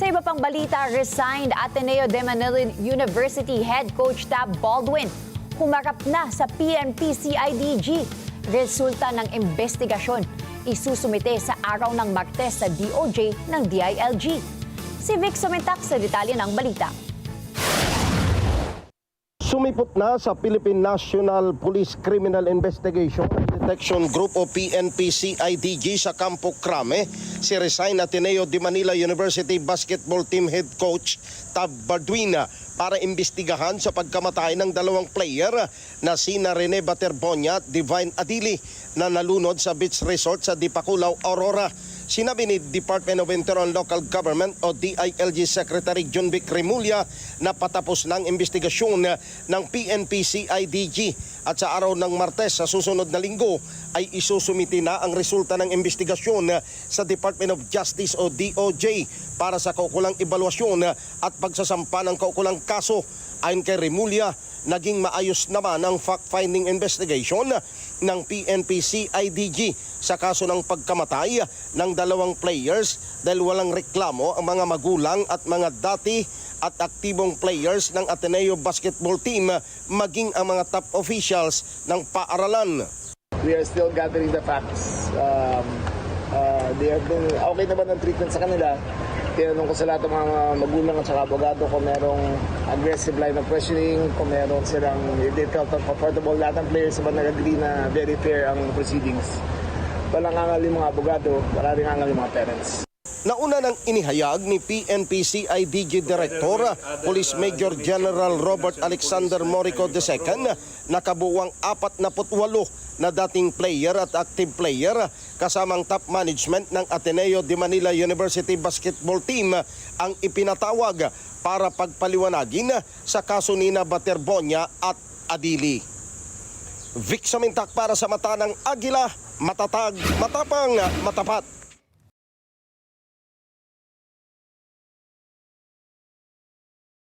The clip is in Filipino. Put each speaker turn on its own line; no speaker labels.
Sa iba pang balita, resigned Ateneo de Manila University head coach Tab Baldwin humarap na sa PNP-CIDG. Resulta ng investigasyon isusumite sa araw ng Martes sa DOJ ng DILG. Si Vic Sumentak sa detalye ng balita.
Sumipot na sa Philippine National Police Criminal Investigation and Detection Group o PNP-CIDG sa Campo Crame si resigned Ateneo de Manila University Basketball Team Head Coach Tab Baldwin para imbestigahan sa pagkamatay ng dalawang player na sina Rene Baterbonia at Divine Adili na nalunod sa beach resort sa Dipakulaw, Aurora. Sinabi ni Department of Internal Local Government o DILG Secretary John Vic Remulla na patapos ng investigasyon ng PNP-CIDG at sa araw ng Martes sa susunod na linggo ay isusumiti na ang resulta ng investigasyon sa Department of Justice o DOJ para sa kaukulang ebaluasyon at pagsasampa ng kaukulang kaso. Ayon kay Remulla, naging maayos naman ang fact-finding investigation ng PNP-CIDG sa kaso ng pagkamatay ng dalawang players dahil walang reklamo ang mga magulang at mga dati at aktibong players ng Ateneo Basketball Team maging ang mga top officials ng paaralan.
We are still gathering the facts. They have been, okay naman ang treatment sa kanila. Tinanong ko sa lahat ng mga magulang at saka abogado kung merong aggressive line of questioning, kung meron silang, they felt comfortable. Lahat ng players naman nag-agree na very fair ang proceedings. Walang angal yung mga abogado, wala rin angal yung mga parents.
Nauna nang inihayag ni PNP-CIDG Director, Police Major General Robert Alexander Morico II na kabuuang 48 na dating player at active player kasamang top management ng Ateneo de Manila University Basketball Team ang ipinatawag para pagpaliwanagin sa kaso ni Baterbonia at Adili. Vic Sumentak para sa Mata ng Agila, matatag, matapang, matapat.